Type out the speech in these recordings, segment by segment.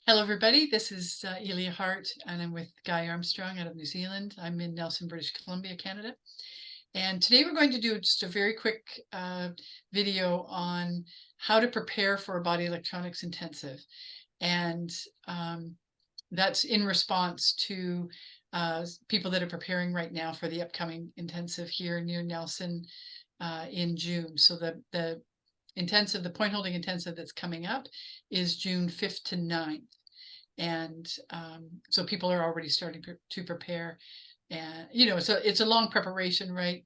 Hello, everybody. This is Elia Hart, and I'm with Guy Armstrong out of New Zealand. I'm in Nelson, British Columbia, Canada. And today we're going to do just a very quick video on how to prepare for a body electronics intensive. And that's in response to people that are preparing right now for the upcoming intensive here near Nelson in June. So the intensive, the point holding intensive that's coming up is June 5th to 9th. And so people are already starting to prepare. And, it's a long preparation, right,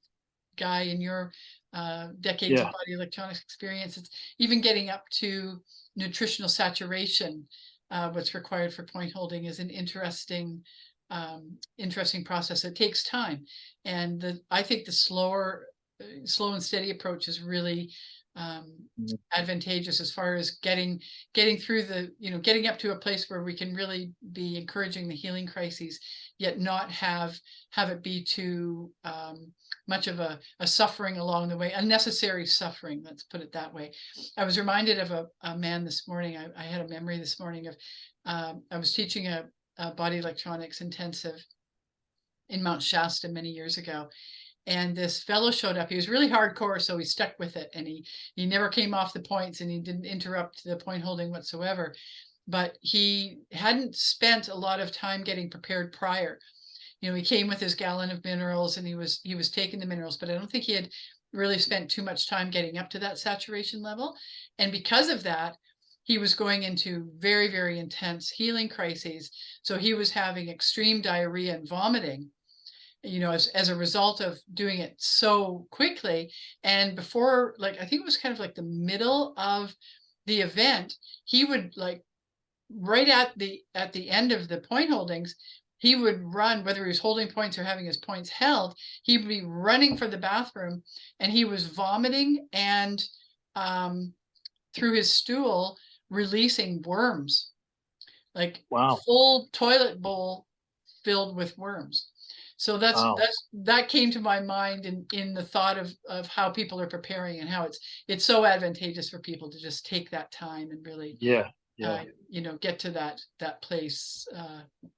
Guy, in your decades of Yeah, body electronics experience. It's even getting up to nutritional saturation. What's required for point holding is an interesting process. It takes time. And I think the slow and steady approach is really mhm, advantageous as far as getting through getting up to a place where we can really be encouraging the healing crises, yet not have it be too much of a suffering along the way, unnecessary suffering, let's put it that way. I was reminded of a man this morning. I had a memory this morning of I was teaching a body electronics intensive in Mount Shasta many years ago, and this fellow showed up. He was really hardcore, so he stuck with it, and he never came off the points, and he didn't interrupt the point holding whatsoever. But he hadn't spent a lot of time getting prepared prior. He came with his gallon of minerals, and he was taking the minerals, but I don't think he had really spent too much time getting up to that saturation level. And because of that, he was going into very, very intense healing crises. So he was having extreme diarrhea and vomiting, as a result of doing it so quickly. And before, like, I think it was kind of like the middle of the event, he would, like, right at the end of the point holdings, he would run, whether he was holding points or having his points held, he would be running for the bathroom, and he was vomiting and um, through his stool releasing worms, like wow, full toilet bowl filled with worms. So wow, that came to my mind in the thought of how people are preparing, and how it's so advantageous for people to just take that time and really yeah, yeah, get to that place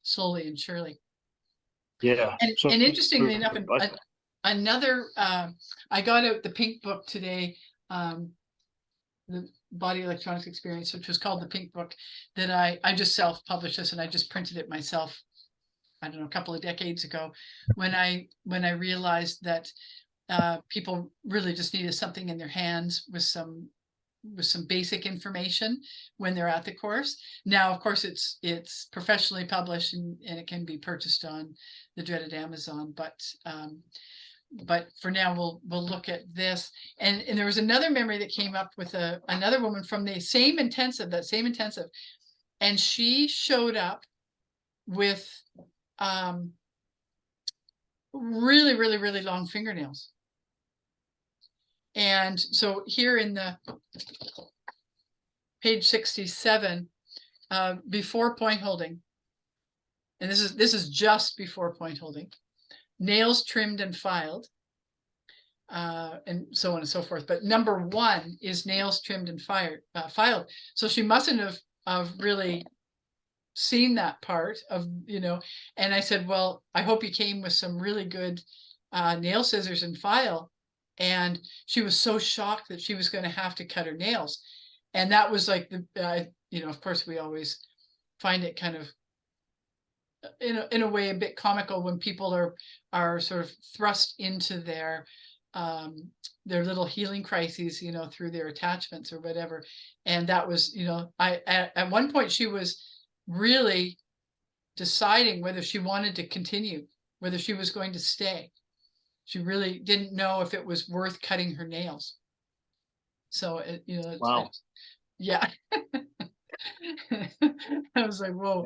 slowly and surely. yeah. And So, interestingly enough, another I got out the pink book today, the body electronics experience, which was called the Pink Book, that I just self-published this, and I just printed it myself, I don't know, a couple of decades ago, when I realized that people really just needed something in their hands with some basic information when they're at the course. Now, of course, it's professionally published, and it can be purchased on the dreaded Amazon, but for now we'll look at this. And there was another memory that came up with another woman from the same intensive, and she showed up with really, really, really long fingernails. And so here in the page 67, before point holding, and this is just before point holding, nails trimmed and filed, and so on and so forth. But number one is nails trimmed and filed. So she mustn't have really seen that part of, and I said, well, I hope you came with some really good nail scissors and file. And she was so shocked that she was going to have to cut her nails. And that was like of course, we always find it kind of in a way a bit comical when people are sort of thrust into their little healing crises, through their attachments or whatever. And that was, at one point she was really deciding whether she wanted to continue, whether she was going to stay. She really didn't know if it was worth cutting her nails. So wow, yeah. I was like, whoa,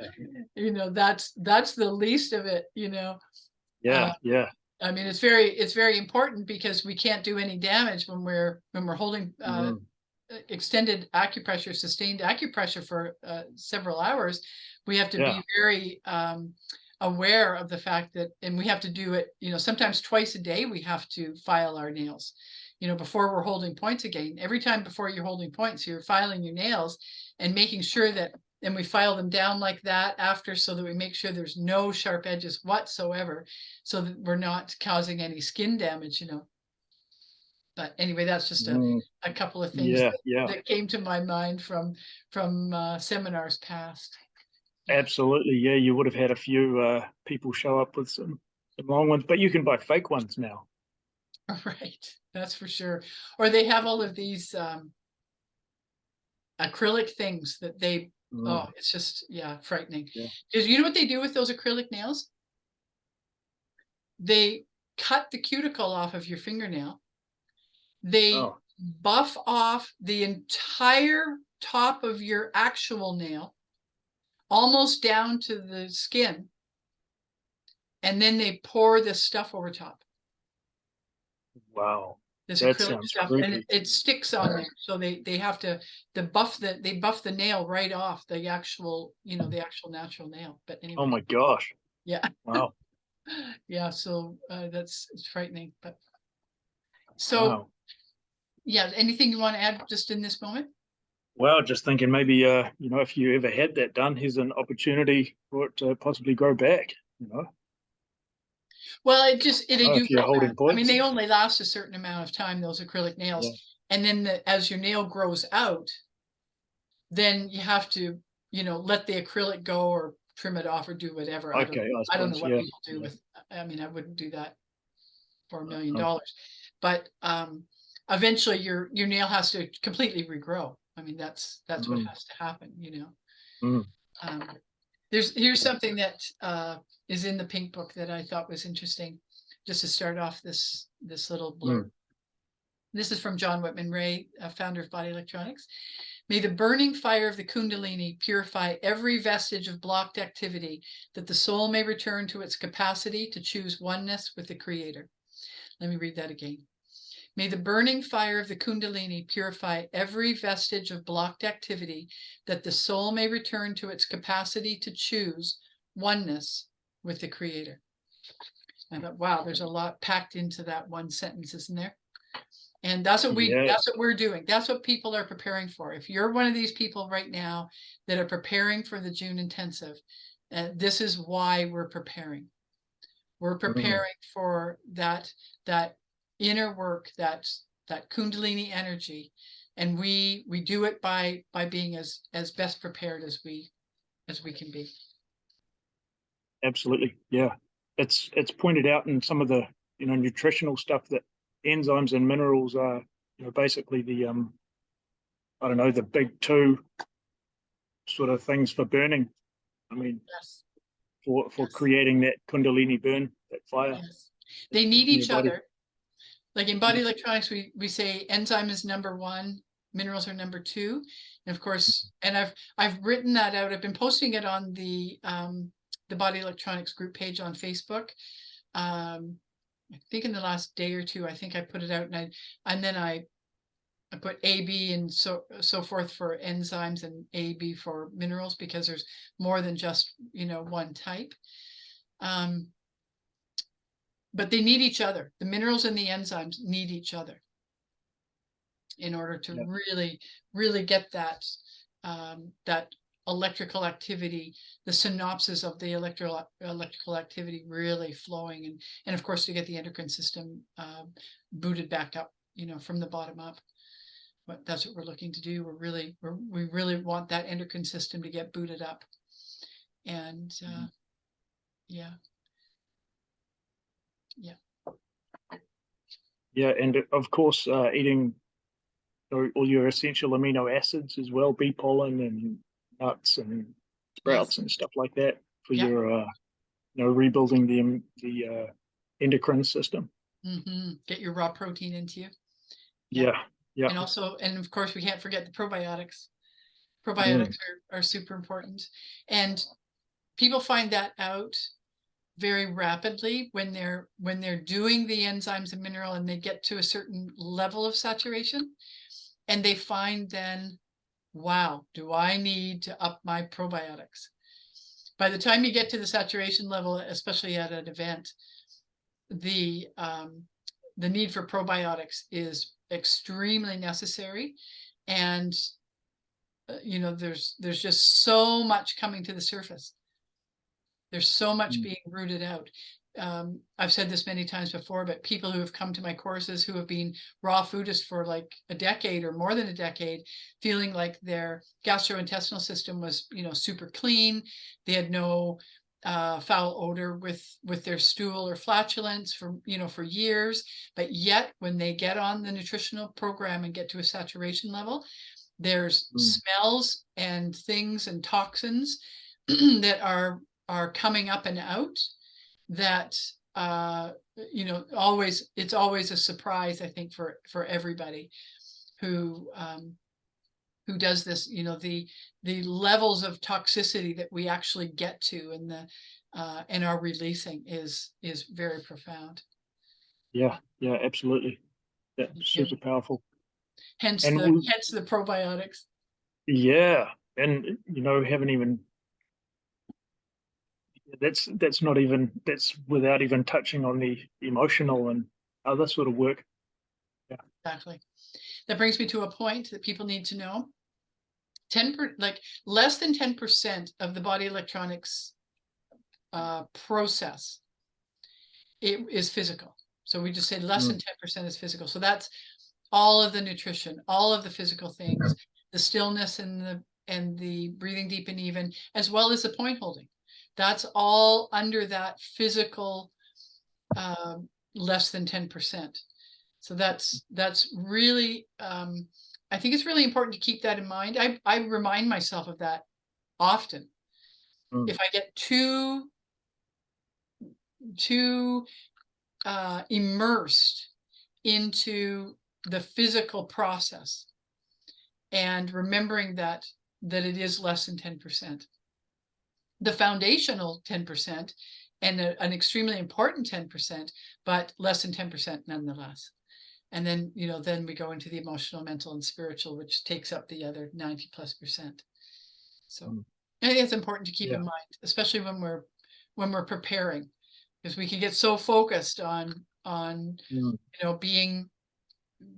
yeah, that's the least of it, yeah, uh, yeah, I mean, it's very important, because we can't do any damage when we're holding mhm, extended acupressure, sustained acupressure for several hours. We have to yeah, be very aware of the fact that, and we have to do it, sometimes twice a day. We have to file our nails, before we're holding points again. Every time before you're holding points, you're filing your nails and making sure that and we file them down like that after, so that we make sure there's no sharp edges whatsoever, so that we're not causing any skin damage, you know. But anyway, that's just a couple of things that came to my mind from seminars past. Absolutely. Yeah, you would have had a few people show up with some long ones, but you can buy fake ones now. Right, that's for sure. Or they have all of these acrylic things that they, oh, it's just, yeah, frightening. Because you know what they do with those acrylic nails? They cut the cuticle off of your fingernail. They buff off the entire top of your actual nail, almost down to the skin. And then they pour this stuff over top. Wow. This That acrylic sounds stuff, creepy. and it sticks on there. So they have to buff the nail right off the actual, you know, the actual natural nail. But anyway. Oh my gosh. Yeah. Wow. Yeah, so it's frightening. But so yeah, anything you want to add just in this moment? Well, just thinking maybe you know, if you ever had that done, here's an opportunity for it to possibly grow back, you know. Well, they do If you're grow holding back. I mean, points. they only last a certain amount of time, those acrylic nails. And then as your nail grows out, then you have to, you know, let the acrylic go or trim it off or do whatever. I don't know what people do with, I mean, I wouldn't do that for $1 million. But eventually your nail has to completely regrow. I mean, that's what has to happen, you know. Here's something that is in the Pink Book that I thought was interesting, just to start off this little blurb. This is from John Whitman Ray, founder of Body Electronics. May the burning fire of the Kundalini purify every vestige of blocked activity, that the soul may return to its capacity to choose oneness with the Creator. Let me read that again. May the burning fire of the Kundalini purify every vestige of blocked activity, that the soul may return to its capacity to choose oneness with the Creator. I thought, wow, there's a lot packed into that one sentence, isn't there? And that's what we're doing. That's what people are preparing for. If you're one of these people right now that are preparing for the June intensive, this is why we're preparing. We're preparing for that inner work, that Kundalini energy, and we do it by being as best prepared as we can be. Absolutely, yeah. It's pointed out in some of the, you know, nutritional stuff that enzymes and minerals are, you know, basically the I don't know, the big two sort of things for burning. I mean, for creating that Kundalini burn, that fire. They need each other. Like in Body Electronics, we say enzyme is number 1, minerals are number 2, and of course, and I've written that out. I've been posting it on the Body Electronics group page on Facebook. I think in the last day or two, I think I put it out, and then I put AB and so forth for enzymes and AB for minerals, because there's more than just, you know, one type. But they need each other. The minerals and the enzymes need each other in order to really get that that electrical activity, the synapses of the electrical activity really flowing, and of course to get the endocrine system booted back up, you know, from the bottom up. But that's what we're looking to do. We really want that endocrine system to get booted up, and and of course eating all your essential amino acids as well, bee pollen and nuts and sprouts and stuff like that for your you know, rebuilding the endocrine system. Get your raw protein into you. And also, and of course, we can't forget the probiotics. Probiotics are super important, and people find that out very rapidly when they're doing the enzymes and mineral, and they get to a certain level of saturation, and they find then, wow, do I need to up my probiotics? By the time you get to the saturation level, especially at an event, the need for probiotics is extremely necessary, and there's just so much coming to the surface. There's so much Mm, being rooted out. I've said this many times before, but people who have come to my courses who have been raw foodists for like a decade or more than a decade, feeling like their gastrointestinal system was, super clean. They had no foul odor with their stool or flatulence for years. But yet, when they get on the nutritional program and get to a saturation level, there's mm, smells and things and toxins that are coming up and out that always it's always a surprise, I think, for everybody who does this. The levels of toxicity that we actually get to and are releasing is very profound. yeah, yeah, absolutely. Yeah, Yeah. super powerful. hence And the we, hence the probiotics. yeah, and haven't even that's not even that's without even touching on the emotional and other sort of work. Yeah. Exactly. That brings me to a point that people need to know. Like less than 10% of the body electronics process it is physical. So we just said less Mm, than 10% is physical. So that's all of the nutrition, all of the physical things, the stillness and the breathing deep and even, as well as the point holding. That's all under that physical less than 10%. So that's really I think it's really important to keep that in mind. I remind myself of that often. mm, If I get too immersed into the physical process and remembering that it is less than 10%. The foundational 10% and an extremely important 10%, but less than 10% nonetheless. And then we go into the emotional, mental, and spiritual, which takes up the other 90+%. So mm, I think it's important to keep in yeah. mind, especially when we're preparing, because we can get so focused on Mm, being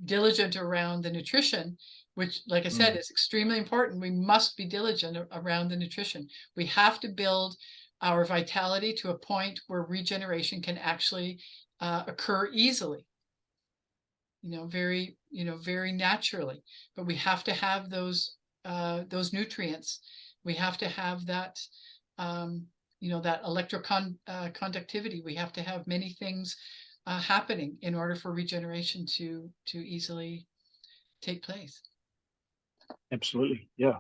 diligent around the nutrition, which, like I said, mm, is extremely important. We must be diligent around the nutrition. We have to build our vitality to a point where regeneration can actually occur easily, very naturally. But we have to have those nutrients. We have to have that conductivity. We have to have many things happening in order for regeneration to easily take place. absolutely. Yeah.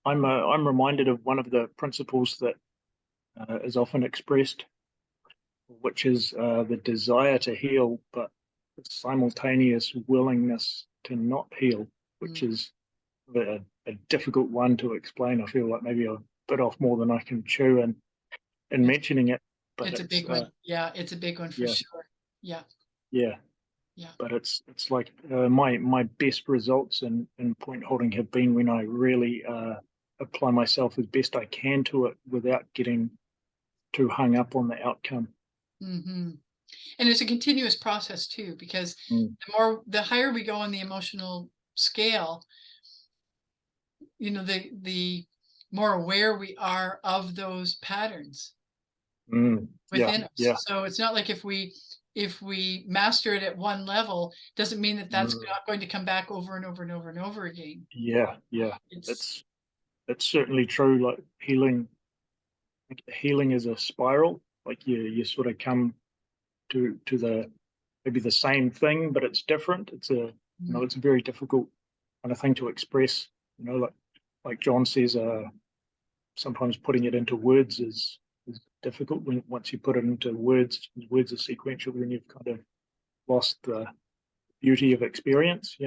I'm reminded of one of the principles that is often expressed, which is the desire to heal, but the simultaneous willingness to not heal, which Mm. is a difficult one to explain. I feel like maybe I bit off more than I can chew in It's mentioning it, but it's a it's big one. Yeah, it's a big one for yeah, sure. Yeah, yeah. yeah. But it's like my best results in point holding have been when I really apply myself as best I can to it without getting too hung up on the outcome. hmm And it's a continuous process too, because Mm, the higher we go on the emotional scale, the more aware we are of those patterns yeah, within us. yeah, So it's not like if we master it at one level, doesn't mean that that's mm, not going to come back over and over and over and over again. yeah, yeah. It's It's certainly true. Like healing is a spiral. Like you sort of come to the maybe the same thing, but it's different. It's a very difficult kind of thing to express. Like John says, sometimes putting it into words is difficult. When once you put it into words, words are sequential. Then you've kind of lost the beauty of experience.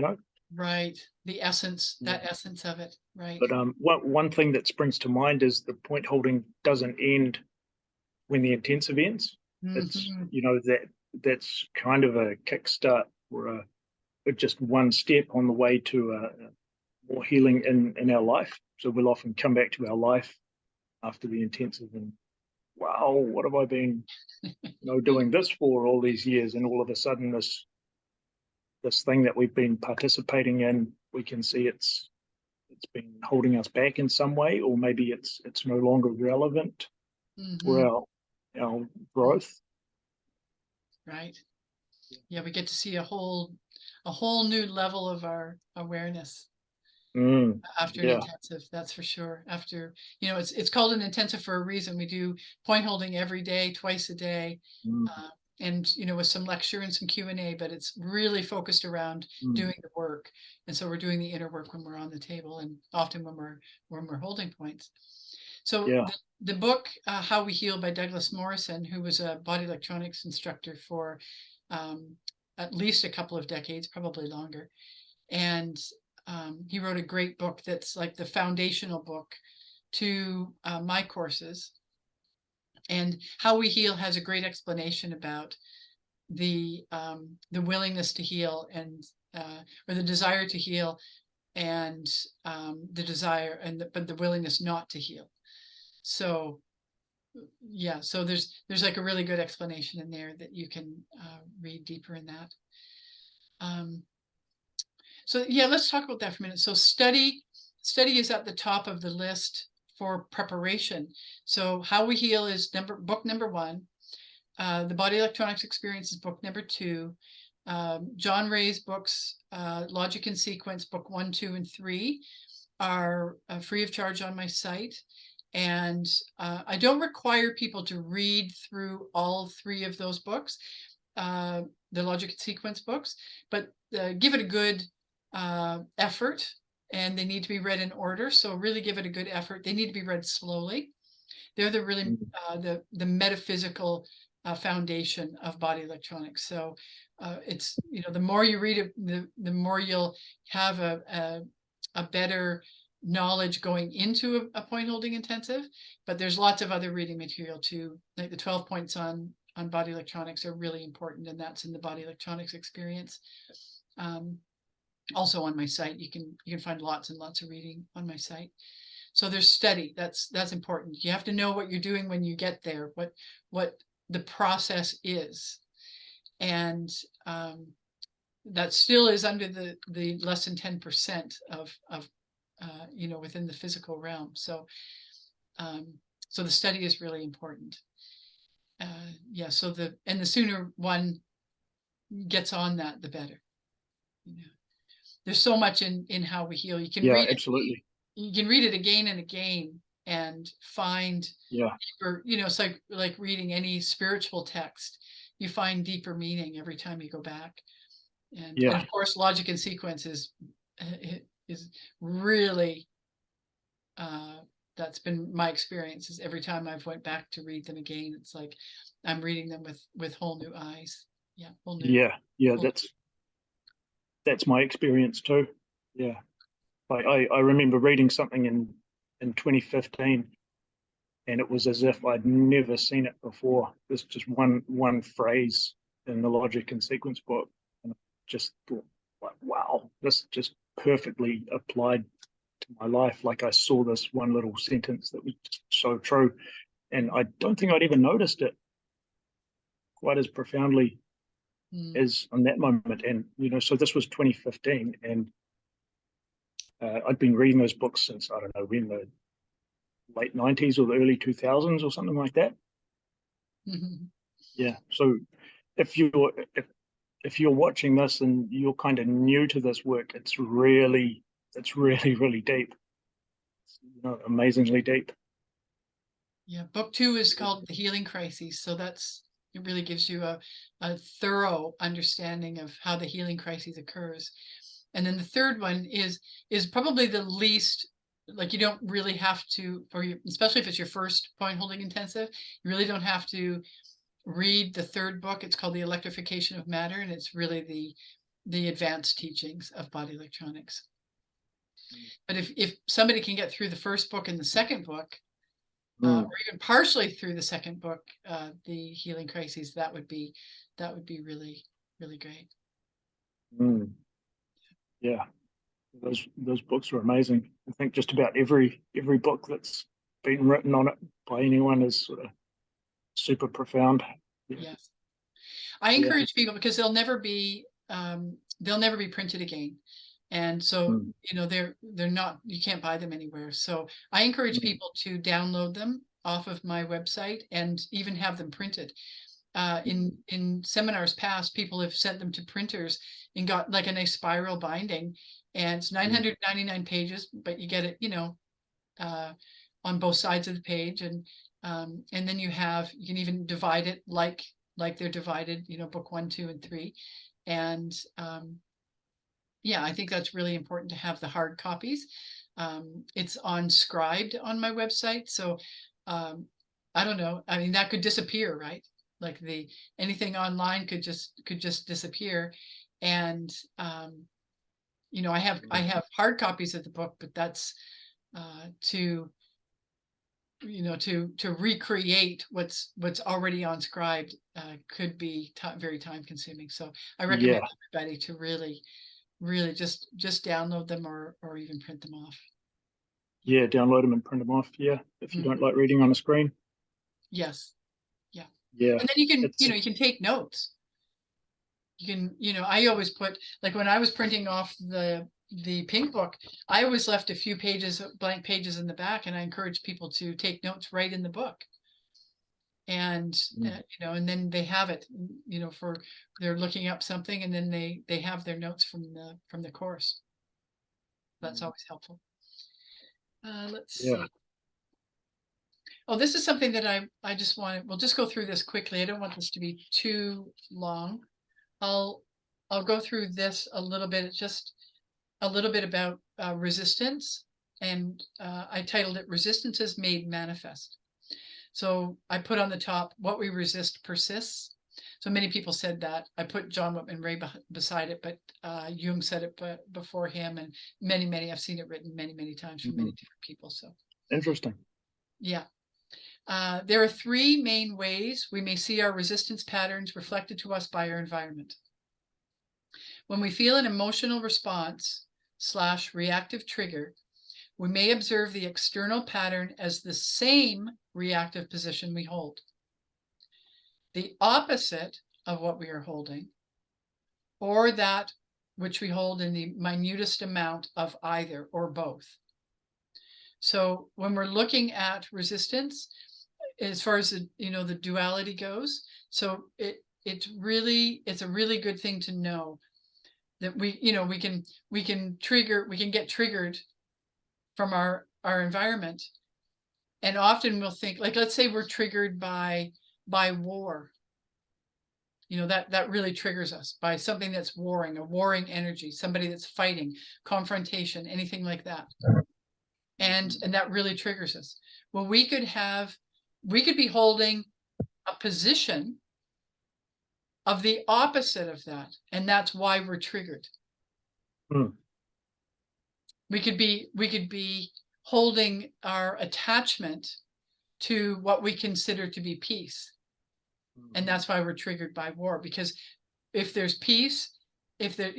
right. The essence, Yeah. that essence of it, right. But one thing that springs to mind is the point holding doesn't end when the intensive ends. It's hmm that's kind of a kickstart or just one step on the way to more healing in our life. So we'll often come back to our life after the intensive and wow, what have I been doing this for all these years? And all of a sudden, this thing that we've been participating in, we can see it's that's been holding us back in some way, or maybe it's no longer relevant for our growth. Right. Yeah, we get to see a whole new level of our awareness after an Yeah. intensive, that's for sure. After, it's called an intensive for a reason. We do point holding every day, twice a day, and with some lecture and some Q&A, but it's really focused around doing the work. And so we're doing the inner work when we're on the table, and often when we're holding points. So Yeah. the book How We Heal by Douglas Morrison, who was a body electronics instructor for at least a couple of decades, probably longer, and he wrote a great book that's like the foundational book to my courses. And How We Heal has a great explanation about the willingness to heal, and or the desire to heal, and the desire but the willingness not to heal. So yeah, so there's like a really good explanation in there that you can read deeper in that. So yeah, let's talk about that for a minute. So study is at the top of the list for preparation. So How We Heal is book number 1. The Body Electronics Experience is book number 2. John Ray's books, Logic and Sequence, book 1, 2, and 3 are free of charge on my site. And I don't require people to read through all 3 of those books, the Logic and Sequence books, but give it a good effort, and they need to be read in order. So really give it a good effort. They need to be read slowly. They're the really the metaphysical foundation of body electronics. So it's the more you read it, the more you'll have a better knowledge going into a point holding intensive. But there's lots of other reading material too, like the 12 points on body electronics are really important, and that's in the Body Electronics Experience. Also on my site, you can find lots and lots of reading on my site. So there's study. That's important. You have to know what you're doing when you get there, what the process is, and that still is under the less than 10% of within the physical realm. So so the study is really important. Yeah. So the sooner one gets on that, the better. There's so much in How We Heal. You can read absolutely. it. You can read it again and again and find deeper, it's like reading any spiritual text. You find deeper meaning every time you go back. And of course, Logic and Sequence is really that's been my experience. Is every time I've went back to read them again, it's like I'm reading them with whole new eyes. Yeah, whole new. That's my experience too. Yeah, I remember reading something in 2015, and it was as if I'd never seen it before. There's just one phrase in the Logic and Sequence book, and I just thought, like, wow, this just perfectly applied to my life. Like, I saw this one little sentence that was just so true, and I don't think I'd even noticed it quite as profoundly as on that moment. And so this was 2015, and I'd been reading those books since, I don't know, in the late 90s or the early 2000s or something like that. Yeah. So if you're watching this and you're kind of new to this work, it's really deep. It's, amazingly deep. Yeah. Book 2 is called The Healing Crises. So it really gives you a thorough understanding of how the healing crisis occurs. And then the third one is probably the least, like, you don't really have to, especially if it's your first point holding intensive, you really don't have to read the third book. It's called The Electrification of Matter, and it's really the advanced teachings of body electronics. But if somebody can get through the first book and the second book, or even partially through the second book, The Healing Crises, that would be really, really great. Yeah, those books are amazing. I think just about every book that's been written on it by anyone is sort of super profound. Yes, I encourage people, because they'll never be printed again. And so, Mm. they're not, you can't buy them anywhere. So I encourage Mm. people to download them off of my website and even have them printed. In seminars past, people have sent them to printers and got like a nice spiral binding, and it's 999 pages, but you get it, on both sides of the page, and then you can even divide it like they're divided, book 1, 2, and 3, and yeah, I think that's really important to have the hard copies. It's scribed on my website, so I don't know. I mean, that could disappear, right? Like anything online could just disappear, and I have hard copies of the book, but that's to to recreate what's already onscribed could be very time consuming. So I recommend Yeah, everybody to really just download them or even print them off. yeah, download them and print them off. Yeah, if you Mm, don't like reading on a screen. yes. Yeah. Yeah, And then you can, it's you can take notes. You can, I always put, like when I was printing off the pink book, I always left a few blank pages in the back, and I encourage people to take notes right in the book. And mm, and then they have it, for they're looking up something, and then they have their notes from the course. That's mm, always helpful. Let's yeah. see. Oh, this is something that I just we'll just go through this quickly. I don't want this to be too long. I'll I'll go through this a little bit. It's just a little bit about resistance, and I titled it "Resistance is Made Manifest." So I put on the top, "What we resist persists." So many people said that. I put John Whitman Ray beside it, but Jung said it before him, and many I've seen it written many times from many Mm, different people. So interesting. yeah. There are three main ways we may see our resistance patterns reflected to us by our environment. When we feel an emotional response / reactive trigger, we may observe the external pattern as the same reactive position we hold, the opposite of what we are holding, or that which we hold in the minutest amount of either or both. So when we're looking at resistance, as far as the duality goes, so it's a really good thing to know that we can get triggered from our environment, and often we'll think, like, let's say we're triggered by war. That really triggers us, by something that's warring, a warring energy, somebody that's fighting, confrontation, anything like that, and that really triggers us. Well, we could be holding a position of the opposite of that, and that's why we're triggered. Mm, We could be holding our attachment to what we consider to be peace, and mm, that's why we're triggered by war. Because if there's peace, if there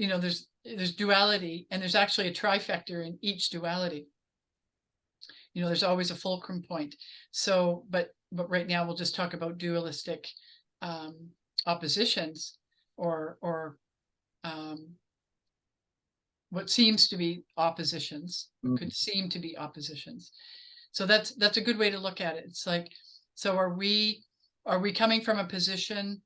there's duality, and there's actually a trifecta in each duality. There's always a fulcrum point. So but right now we'll just talk about dualistic oppositions, or what seems to be oppositions, mm, could seem to be oppositions. So that's a good way to look at it. It's like, so are we coming from a position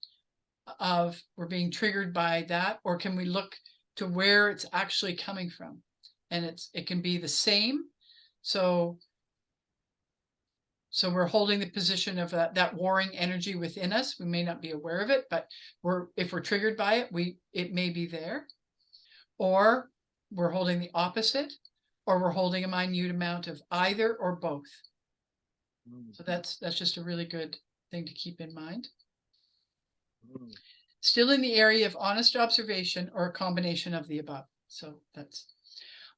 of we're being triggered by that, or can we look to where it's actually coming from? And it can be the same. So we're holding the position of that warring energy within us. We may not be aware of it, but if we're triggered by it, it may be there. Or we're holding the opposite, or we're holding a minute amount of either or both. mm, So that's just a really good thing to keep in mind. mm, Still in the area of honest observation, or a combination of the above. So that's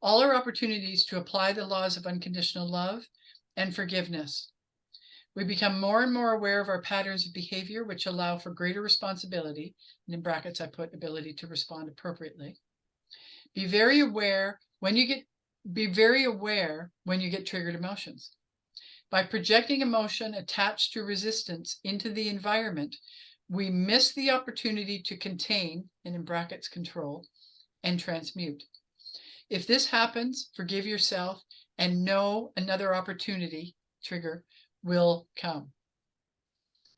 all our opportunities to apply the laws of unconditional love and forgiveness. We become more and more aware of our patterns of behavior, which allow for greater responsibility. And in brackets, I put ability to respond appropriately. Be very aware when you get triggered emotions. By projecting emotion attached to resistance into the environment, we miss the opportunity to contain, and in brackets control, and transmute. If this happens, forgive yourself and know another opportunity trigger will come.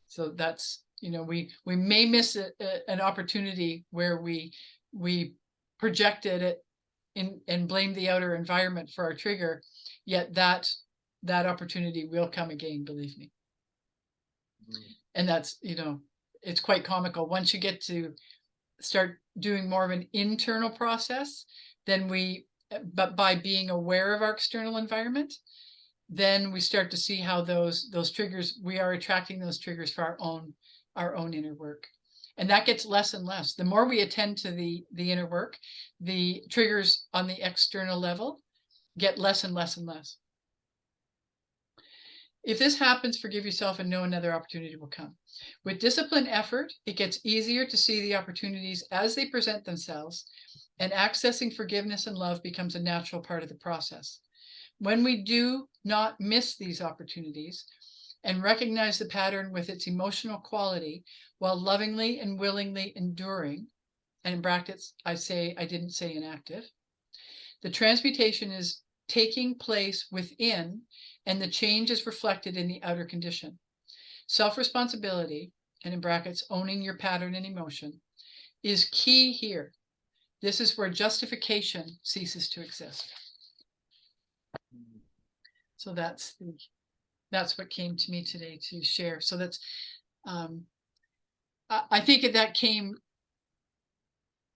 So that's, we may miss an opportunity where we projected it and blame the outer environment for our trigger, yet that opportunity will come again, believe me. And that's, it's quite comical. Once you get to start doing more of an internal process, then but by being aware of our external environment, then we start to see how those triggers, we are attracting those triggers for our own inner work. And that gets less and less. The more we attend to the inner work, the triggers on the external level get less and less and less. If this happens, forgive yourself and know another opportunity will come. With disciplined effort, it gets easier to see the opportunities as they present themselves, and accessing forgiveness and love becomes a natural part of the process. When we do not miss these opportunities and recognize the pattern with its emotional quality while lovingly and willingly enduring, and in brackets, I didn't say inactive, the transmutation is taking place within, and the change is reflected in the outer condition. Self-responsibility, and in brackets, owning your pattern and emotion, is key here. This is where justification ceases to exist. So that's what came to me today to share. So that's, I think that came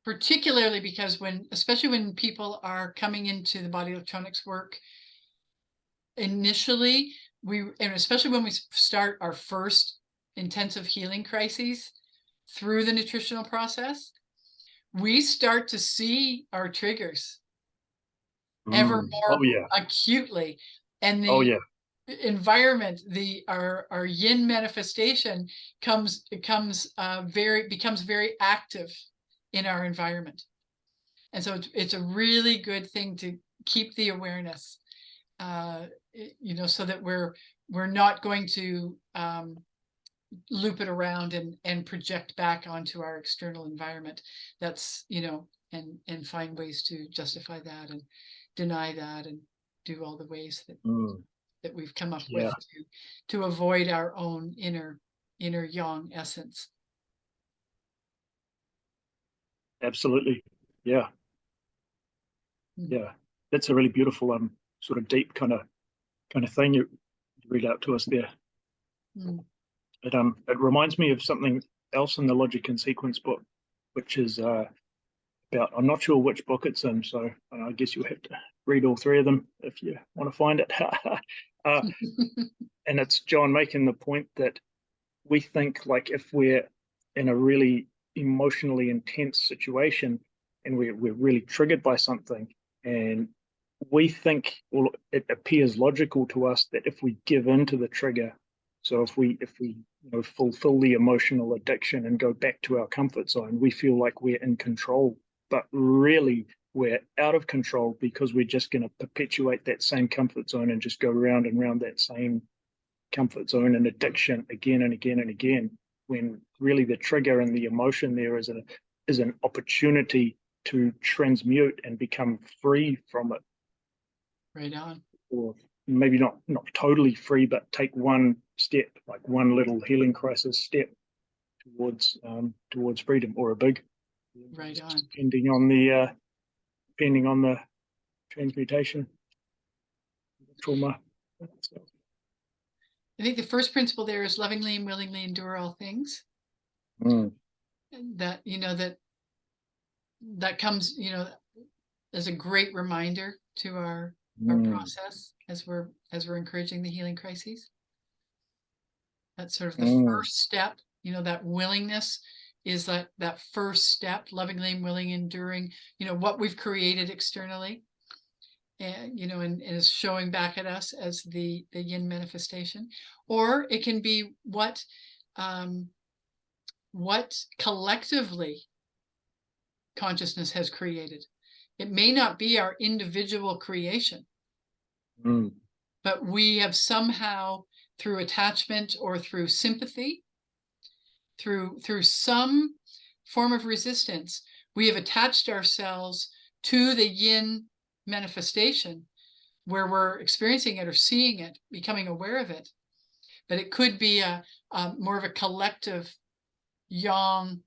particularly because especially when people are coming into the body electronics work, initially, and especially when we start our first intensive healing crises through the nutritional process, we start to see our triggers ever more acutely. And the environment, our yin manifestation becomes very active in our environment. And so it's a really good thing to keep the awareness, so that we're not going to loop it around and project back onto our external environment. That's, and find ways to justify that and deny that and do all the ways that we've come up with to avoid our own inner yang essence. Absolutely. Yeah. Yeah. That's a really beautiful, sort of deep kind of thing you read out to us there. It reminds me of something else in the Logic and Sequence book, which is about, I'm not sure which book it's in, so I guess you'll have to read all three of them if you want to find it. And it's John making the point that we think, like, if we're in a really emotionally intense situation and we're really triggered by something, and we think, well, it appears logical to us that if we give in to the trigger, so if we fulfill the emotional addiction and go back to our comfort zone, we feel like we're in control. But really, we're out of control because we're just going to perpetuate that same comfort zone and just go round and round that same comfort zone and addiction again and again and again, when really the trigger and the emotion there is an opportunity to transmute and become free from it. Right on. Or maybe not totally free, but take one step, like one little healing crisis step towards freedom, or a big. Right on. Depending on the transmutation, trauma. I think the first principle there is lovingly and willingly endure all things. That, that comes, as a great reminder to our process as we're encouraging the healing crises. That's sort of the first step, that willingness is that first step, lovingly and willing, enduring, what we've created externally, and, and is showing back at us as the yin manifestation. Or it can be what collectively consciousness has created. It may not be our individual creation, but we have somehow, through attachment or through sympathy, through some form of resistance, we have attached ourselves to the yin manifestation where we're experiencing it or seeing it, becoming aware of it. But it could be a more of a collective yang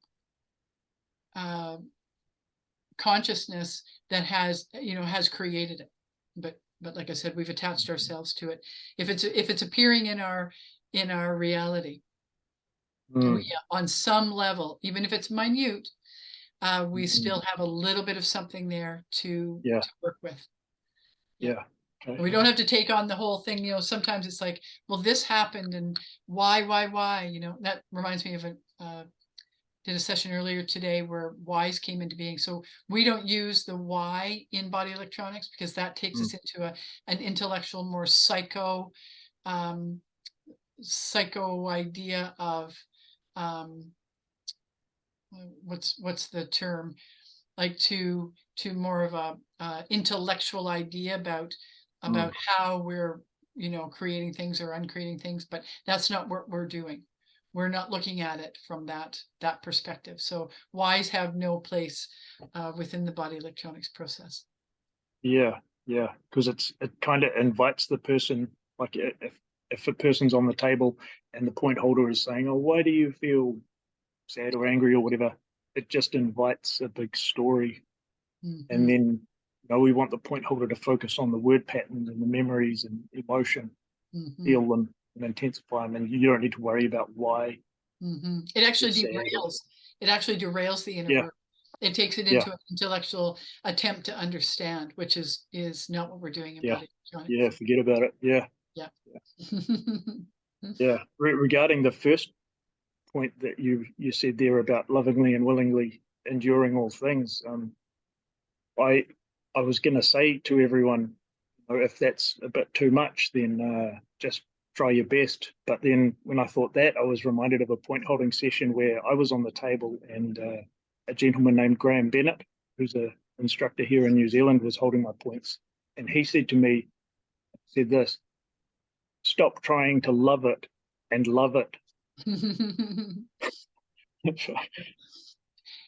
consciousness that has, has created it. But like I said, we've attached ourselves to it. If it's appearing in our reality, on some level, even if it's minute, we still have a little bit of something there to work with. Yeah. Okay. We don't have to take on the whole thing. Sometimes it's like, well, this happened and why? That reminds me of did a session earlier today where whys came into being. So we don't use the why in body electronics because that takes us into an intellectual, more psycho idea of what's the term, like to more of a intellectual idea about how we're creating things or uncreating things, but that's not what we're doing. We're not looking at it from that perspective. So whys have no place within the body electronics process. Yeah, because it kind of invites the person, like if a person's on the table and the point holder is saying, "Oh, why do you feel sad or angry or whatever?" It just invites a big story, and then we want the point holder to focus on the word patterns and the memories and emotion, feel them and intensify them, and you don't need to worry about why. It actually derails. It actually derails the inner work. It takes it into an intellectual attempt to understand, which is not what we're doing in body electronics. Yeah, forget about it. Yeah. Regarding the first point that you said there about lovingly and willingly enduring all things, I was going to say to everyone, if that's a bit too much, then just try your best. But then when I thought that, I was reminded of a point holding session where I was on the table and a gentleman named Graham Bennett, who's an instructor here in New Zealand, was holding my points. And he said to me, this, "Stop trying to love it and love it."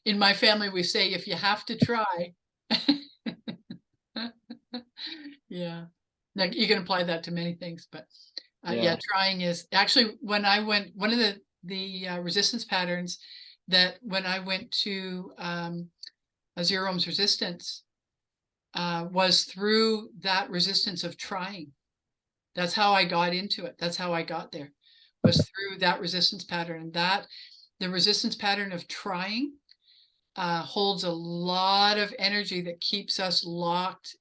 In my family, we say, if you have to try. Yeah. Now you can apply that to many things, but trying is actually when I went, one of the resistance patterns that when I went to a zero ohms resistance was through that resistance of trying. That's how I got into it. That's how I got there, was through that resistance pattern. And that the resistance pattern of trying holds a lot of energy that keeps us locked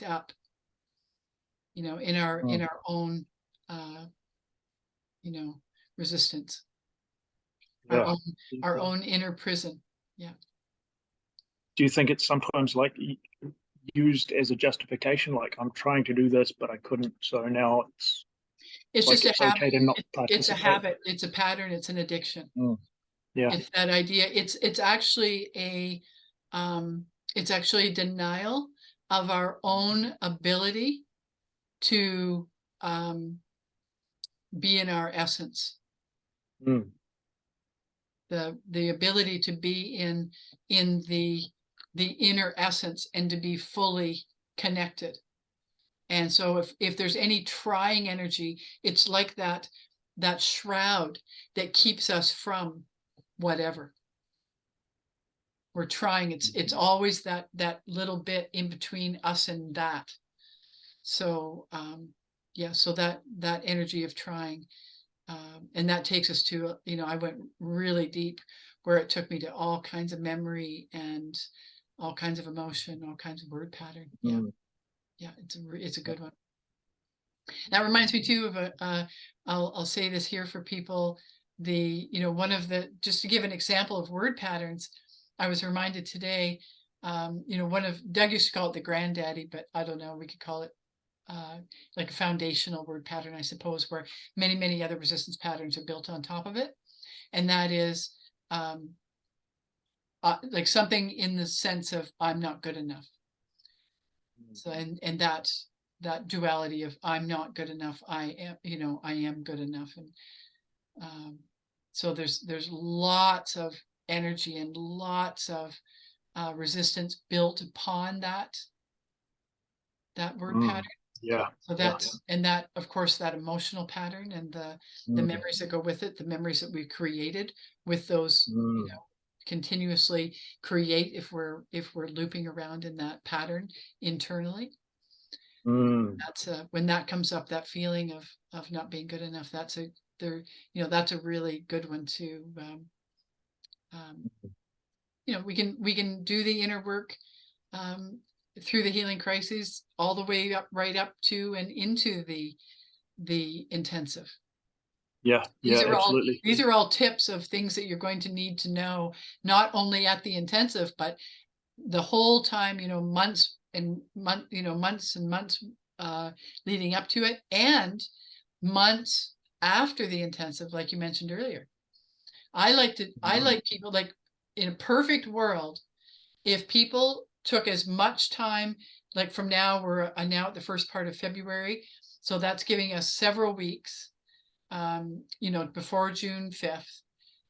up, in our own, resistance, our own inner prison. Yeah. Do you think it's sometimes like used as a justification, like I'm trying to do this, but I couldn't, so now it's like just a habit. Okay to not participate. It's a habit. It's a pattern. It's an addiction. Yeah. It's that idea. It's actually a denial of our own ability to be in our essence. The ability to be in the inner essence and to be fully connected. And so if there's any trying energy, it's like that shroud that keeps us from whatever we're trying. It's always that little bit in between us and that. So so that energy of trying, and that takes us to, I went really deep where it took me to all kinds of memory and all kinds of emotion, all kinds of word pattern. It's a good one. That reminds me too of I'll say this here for people, one of the, just to give an example of word patterns, I was reminded today, one of, Doug used to call it the granddaddy, but I don't know, we could call it like a foundational word pattern, I suppose, where many other resistance patterns are built on top of it. And that is like something in the sense of I'm not good enough. So and that duality of I'm not good enough, I am good enough. And so there's lots of energy and lots of resistance built upon that that word pattern. Yeah. So that's, and that, of course, that emotional pattern and the memories that go with it, the memories that we've created with those, you know, continuously create if we're looping around in that pattern internally. That's when that comes up, that feeling of not being good enough, that's a that's a really good one to we can do the inner work through the healing crises all the way up, right up to and into the intensive. Yeah, absolutely. These are all tips of things that you're going to need to know, not only at the intensive, but the whole time, months and months leading up to it, and months after the intensive, like you mentioned earlier. I like people, like, in a perfect world, if people took as much time, like from now, we're now at the first part of February, so that's giving us several weeks, before June 5th,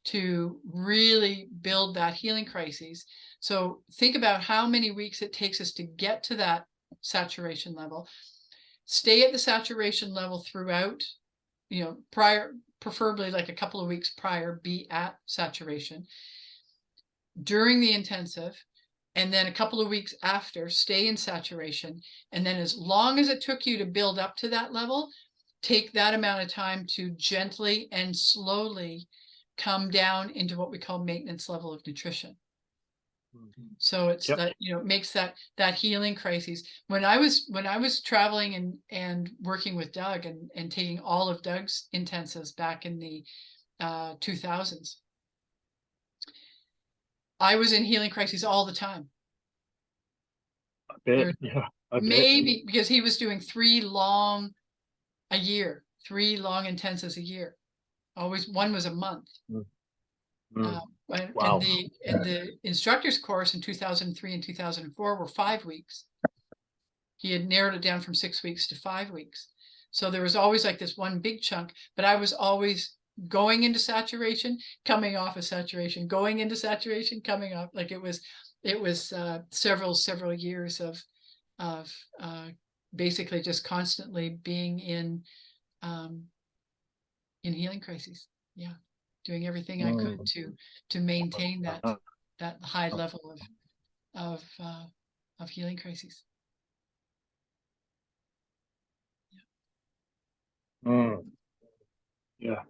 to really build that healing crises. So think about how many weeks it takes us to get to that saturation level. Stay at the saturation level throughout, prior, preferably like a couple of weeks prior, be at saturation. During the intensive, and then a couple of weeks after, stay in saturation. And then as long as it took you to build up to that level, take that amount of time to gently and slowly come down into what we call maintenance level of nutrition. So it's that, makes that healing crises. When I was traveling and working with Doug and taking all of Doug's intensives back in the 2000s, I was in healing crises all the time. I bet. Yeah, I bet. Maybe because he was doing 3 long intensives a year. Always one was a month. Wow. And the instructor's course in 2003 and 2004 were 5 weeks. He had narrowed it down from 6 weeks to 5 weeks. So there was always like this one big chunk, but I was always going into saturation, coming off of saturation, going into saturation, coming off. Like it was several years of basically just constantly being in healing crises. Yeah, doing everything I could to maintain that high level of healing crises. Yeah.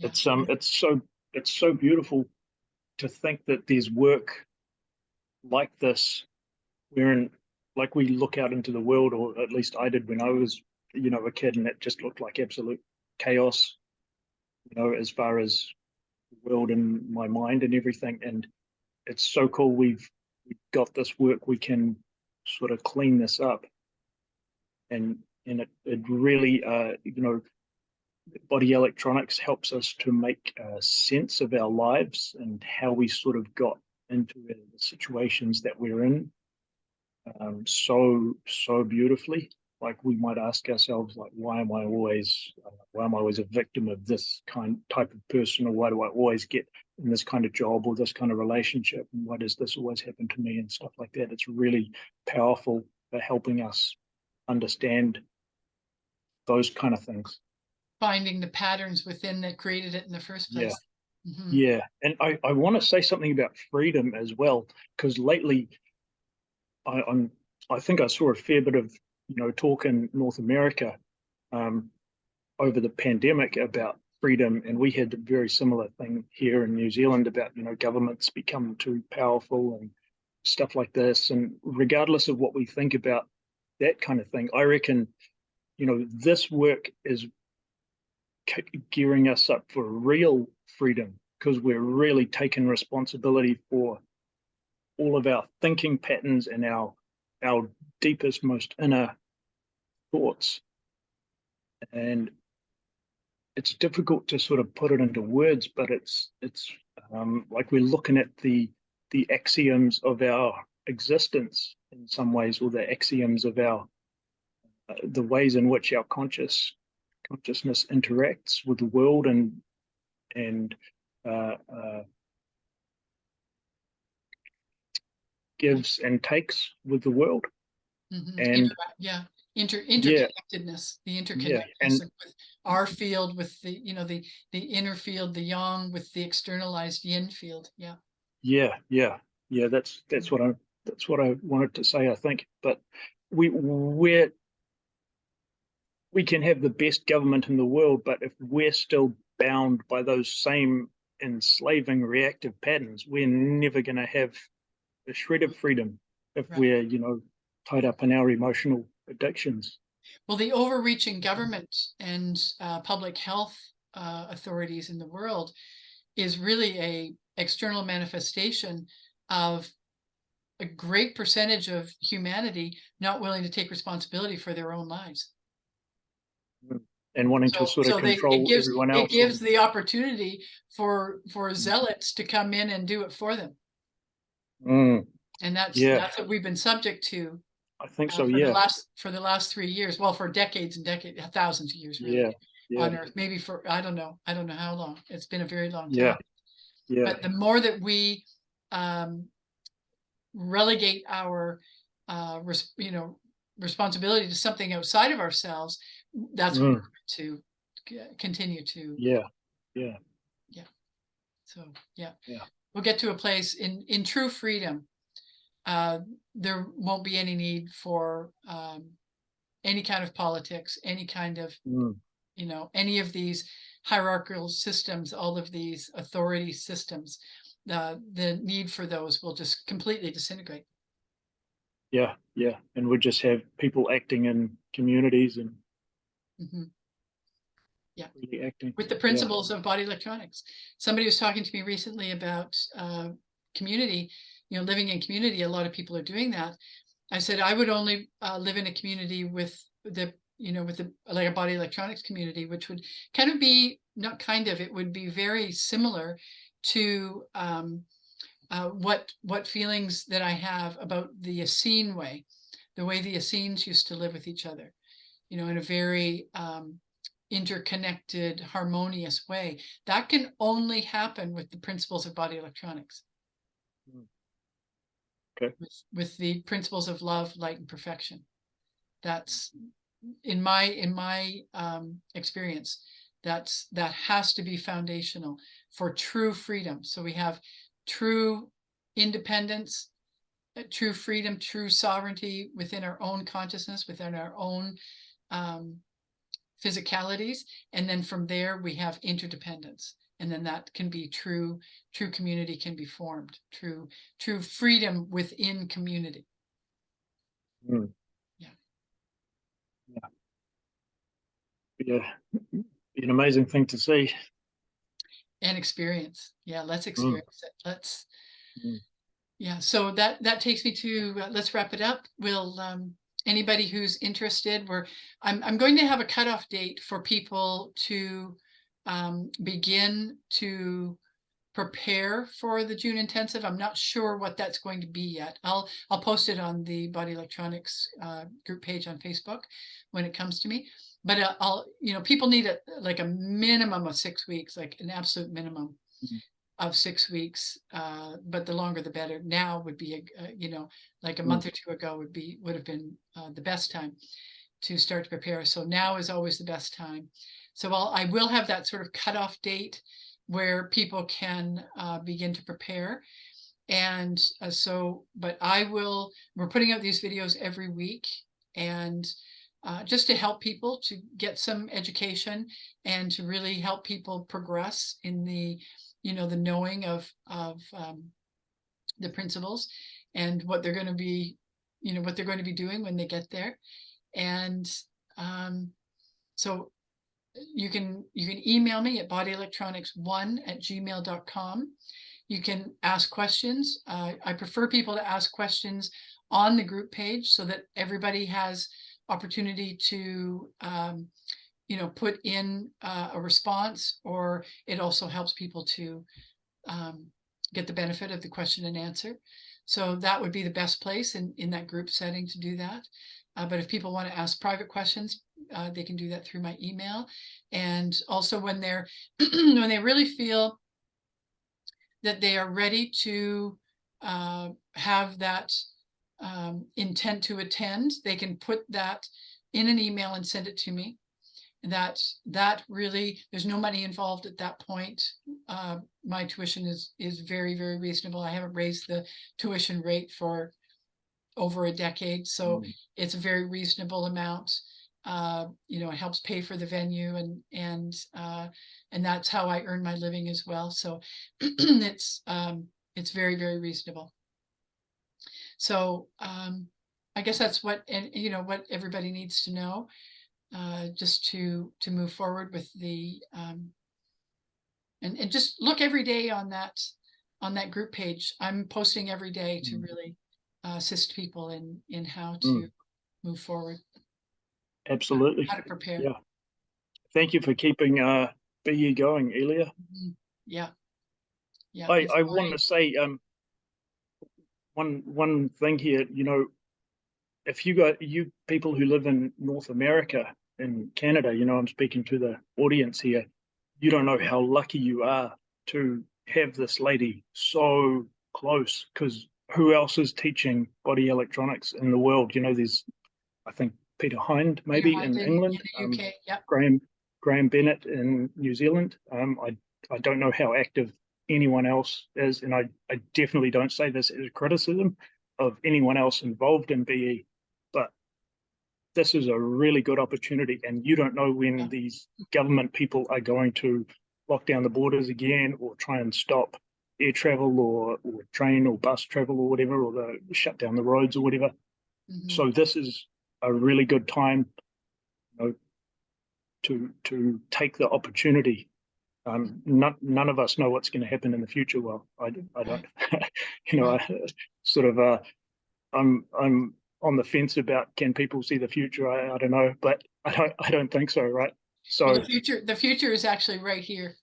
It's so beautiful to think that there's work like this wherein, like, we look out into the world, or at least I did when I was a kid, and it just looked like absolute chaos, as far as the world and my mind and everything. And it's so cool we've got this work, we can sort of clean this up, and it really body electronics helps us to make sense of our lives and how we sort of got into the situations that we're in, so beautifully. Like, we might ask ourselves, like, why am I always a victim of this type of person, or why do I always get in this kind of job or this kind of relationship, and why does this always happen to me, and stuff like that. It's really powerful for helping us understand those kind of things. Finding the patterns within that created it in the first place. Yeah. And I want to say something about freedom as well, because lately I think I saw a fair bit of talk in North America over the pandemic about freedom, and we had a very similar thing here in New Zealand about governments becoming too powerful and stuff like this. And regardless of what we think about that kind of thing, I reckon this work is gearing us up for real freedom, because we're really taking responsibility for all of our thinking patterns and our deepest, most inner thoughts. And it's difficult to sort of put it into words, but it's like we're looking at the axioms of our existence in some ways, or the axioms of our the ways in which our consciousness interacts with the world and gives and takes with the world. And Yeah, yeah, interconnectedness, the yeah, interconnectedness and with our field, with the, the inner field, the yang, with the externalized yin field. Yeah. yeah, yeah, yeah. That's what I wanted to say, I think. But we're we can have the best government in the world, but if we're still bound by those same enslaving reactive patterns, we're never going to have a shred of freedom if Right. we're, tied up in our emotional addictions. Well, the overreaching government and public health authorities in the world is really a external manifestation of a great percentage of humanity not willing to take responsibility for their own lives. And wanting to So, sort of control everyone it else. gives the opportunity for zealots to come in and do it for them, Mm, and yeah, that's what we've been subject to I think so. for Yeah, the last 3 years. Well, for decades and decades, thousands of years, really, yeah, yeah, on Earth. Maybe for I don't know how long. It's been a very long yeah, time. yeah. But the more that we um, relegate our responsibility to something outside of ourselves, that's when we're Mm, going to continue to. yeah, yeah, Yeah. So yeah, yeah. we'll get to a place in true freedom. Uh, there won't be any need for any kind of politics, any kind of, Mm, any of these hierarchical systems, all of these authority systems. The need for those will just completely disintegrate. yeah, yeah. And we just have people acting in communities and Hmm. Yeah. really acting. With the Yeah. principles of body electronics. Somebody was talking to me recently about community, living in community. A lot of people are doing that. I said I would only live in a community with like a body electronics community, which would kind of be, not kind of, it would be very similar to what feelings that I have about the Essene way, the way the Essenes used to live with each other, in a very interconnected, harmonious way. That can only happen with the principles of body electronics, Mm, okay. with the principles of love, light, and perfection. That's in my experience. That has to be foundational for true freedom. So we have true independence, true freedom, true sovereignty within our own consciousness, within our own um, physicalities, and then from there we have interdependence, and then that can be true community can be formed, true freedom within community. Mm, Yeah. yeah. Be an amazing thing to see. And experience. Yeah, let's Mm, experience it. Let's mm, Yeah, so that takes me to let's wrap it up. We'll anybody who's interested, I'm going to have a cutoff date for people to begin to prepare for the June intensive. I'm not sure what that's going to be yet. I'll post it on the Body Electronics group page on Facebook when it comes to me. But I'll people need like a minimum of 6 weeks, like an absolute minimum mm, of 6 weeks. But the longer the better. Now would be like a mm, month or two ago would have been the best time to start to prepare. So now is always the best time. So I will have that sort of cutoff date where people can begin to prepare. And but we're putting out these videos every week, and just to help people to get some education and to really help people progress in the knowing of the principles and what they're going to be, doing when they get there. And um, so you can email me at bodyelectronics1@gmail.com. You can ask questions. I prefer people to ask questions on the group page so that everybody has opportunity to put in a response, or it also helps people to get the benefit of the question and answer. So that would be the best place in that group setting to do that. But if people want to ask private questions, they can do that through my email. And also when they're when they really feel that they are ready to have that intent to attend, they can put that in an email and send it to me. That really, there's no money involved at that point. My tuition is very, very reasonable. I haven't raised the tuition rate for over a decade, so it's a very reasonable amount. You know, it helps pay for the venue, and that's how I earn my living as well. So it's very, very reasonable. So I guess that's what, and you know, what everybody needs to know, just to move forward with the and just look every day on that group page. I'm posting every day to really assist people in how to move forward, Absolutely. how to prepare. Yeah. Thank you for keeping BE going, Elia. Yeah. Yeah. I want to say one thing here, you know, if you people who live in North America, in Canada, you know, I'm speaking to the audience here, you don't know how lucky you are to have this lady so close, because who else is teaching body electronics in the world? You know, there's, I think, Peter Hind maybe in England, in the UK, yeah. Graham Bennett in New Zealand. I don't know how active anyone else is, and I definitely don't say this as a criticism of anyone else involved in BE, but this is a really good opportunity, and you don't know when these government people are going to lock down the borders again, or try and stop air travel, or train or bus travel or whatever, or shut down the roads or whatever. So this is a really good time, you know, to take the opportunity. None of us know what's going to happen in the future. Well, I don't. You know, I'm on the fence about, can people see the future? I don't know, but I don't think so, right? So well, the future is actually right here.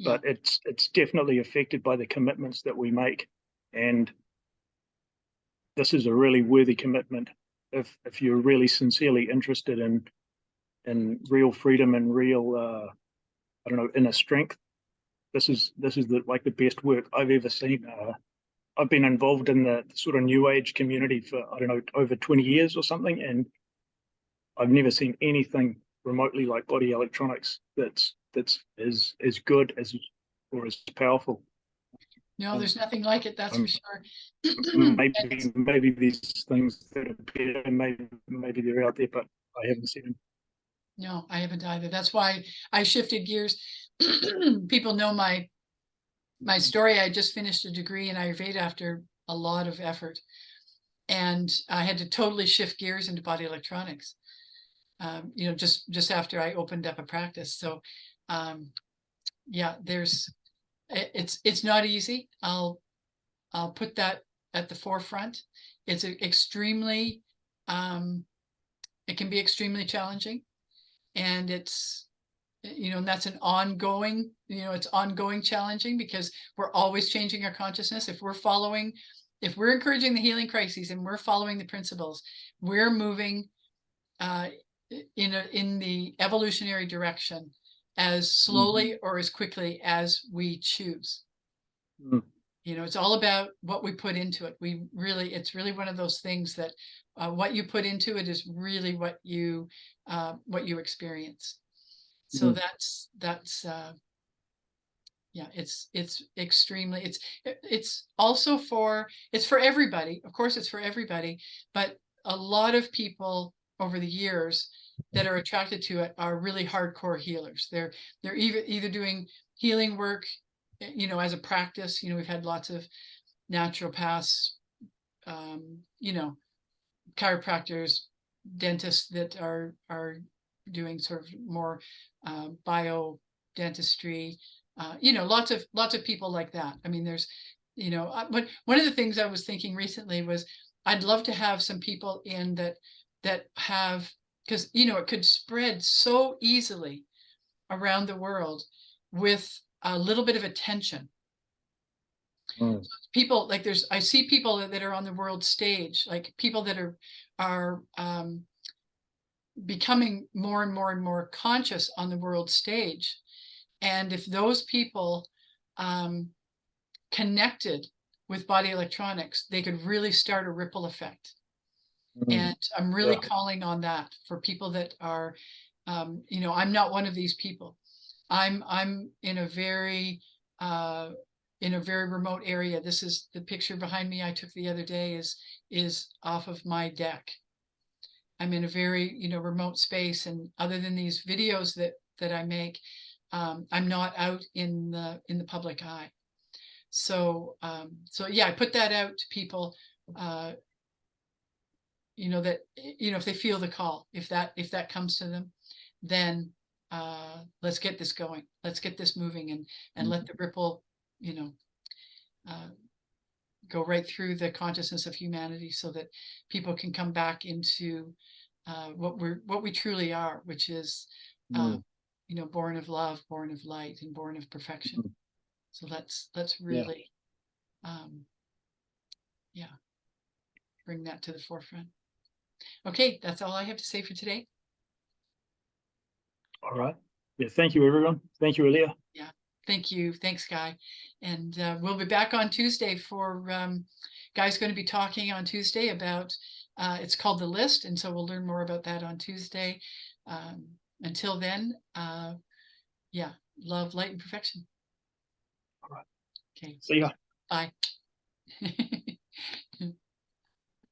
But it's definitely affected by the commitments that we make, and this is a really worthy commitment if you're really sincerely interested in real freedom and real I don't know, inner strength. This is like the best work I've ever seen. I've been involved in the sort of new age community for, I don't know, over 20 years or something, and I've never seen anything remotely like body electronics that's as good as or as powerful. No, there's nothing like it, that's for sure. maybe these things that are better, maybe they're out there, but I haven't seen them. No, I haven't either. That's why I shifted gears. People know my story. I just finished a degree in Ayurveda after a lot of effort, and I had to totally shift gears into body electronics. You know, just after I opened up a practice. So, yeah, it's not easy. I'll put that at the forefront. It's extremely, it can be extremely challenging, and it's, you know, and that's an ongoing, you know, it's ongoing challenging, because we're always changing our consciousness. If we're encouraging the healing crises and we're following the principles, we're moving in the evolutionary direction as slowly or as quickly as we choose. You know, it's all about what we put into it. It's really one of those things that what you put into it is really what you experience. So yeah, it's extremely, it's also it's for everybody. Of course, it's for everybody, but a lot of people over the years that are attracted to it are really hardcore healers. They're either doing healing work, you know, as a practice. You know, we've had lots of naturopaths, you know, chiropractors, dentists that are doing sort of more bio dentistry. You know, lots of people like that. I mean, there's, you know, but one of the things I was thinking recently was I'd love to have some people in that have, because, you know, it could spread so easily around the world with a little bit of attention. People like I see people that are on the world stage, like people that are becoming more and more and more conscious on the world stage. And if those people connected with body electronics, they could really start a ripple effect. And I'm really Yeah. calling on that for people that are, you know, I'm not one of these people. I'm in a very remote area. This is the picture behind me I took the other day is off of my deck. I'm in a very, you know, remote space, and other than these videos that I make, I'm not out in the public eye. So so yeah, I put that out to people, you know, that, you know, if they feel the call, if that comes to them, then let's get this going. Let's get this moving, and let the ripple, you know, uh, go right through the consciousness of humanity, so that people can come back into what we truly are, which is, Mm. you know, born of love, born of light, and born of perfection. Mm. So let's Yeah. really, um, yeah, bring that to the forefront. Okay, that's all I have to say for today. All right. Yeah. Thank you, everyone. Thank you, Aaliyah. Yeah, thank you. Thanks, Guy. And we'll be back on Tuesday for Guy's going to be talking on Tuesday about it's called The List, and so we'll learn more about that on Tuesday. Um, until then, yeah, love, light, and perfection. All right. Okay, See ya. bye.